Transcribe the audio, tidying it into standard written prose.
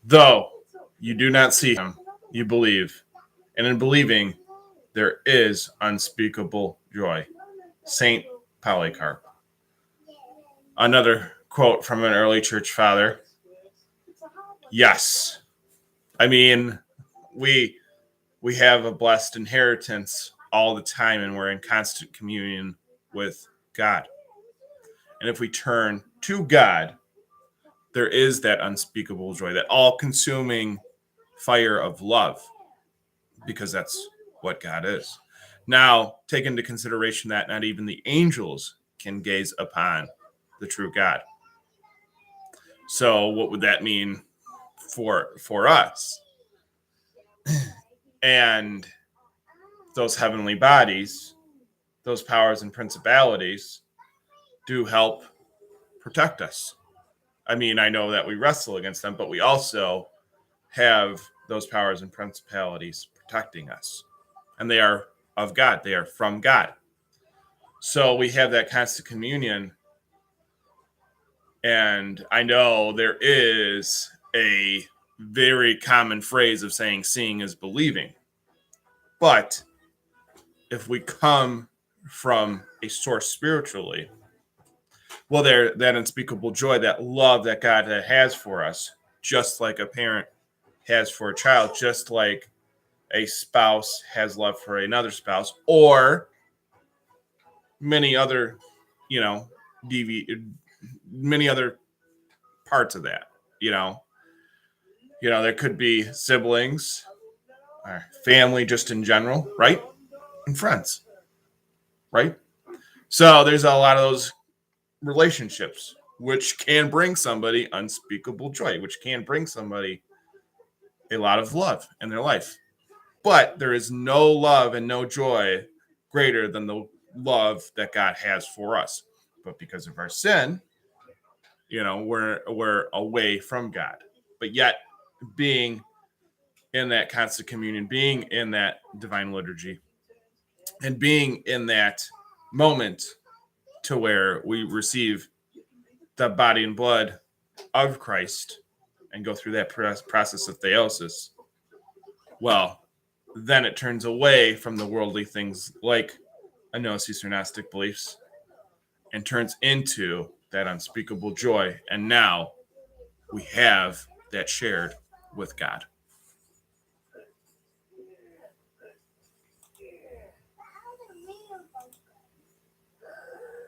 Though you do not see him, you believe. And in believing, there is unspeakable joy. Saint Polycarp. Another quote from an early church father. Yes. I mean, we have a blessed inheritance all the time, and we're in constant communion with God. And if we turn to God, there is that unspeakable joy, that all-consuming fire of love, because that's what God is. Now, take into consideration that not even the angels can gaze upon the true God. So what would that mean for us? And those heavenly bodies, those powers and principalities do help protect us. I mean, I know that we wrestle against them, but we also have those powers and principalities protecting us. And they are of God. They are from God. So we have that constant communion. And I know there is a very common phrase of saying seeing is believing. But if we come from a source spiritually, well, there that unspeakable joy, that love that God has for us, just like a parent has for a child, just like a spouse has love for another spouse, or many other, many other parts of that. There could be siblings, or family, just in general, right, and friends, right. So there's a lot of those relationships which can bring somebody unspeakable joy, which can bring somebody a lot of love in their life. But there is no love and no joy greater than the love that God has for us. But because of our sin, we're away from God. But yet, being in that constant communion, being in that divine liturgy, and being in that moment to where we receive the body and blood of Christ and go through that process of theosis, well, then it turns away from the worldly things like a gnosis or Gnostic beliefs and turns into that unspeakable joy. And now we have that shared with God.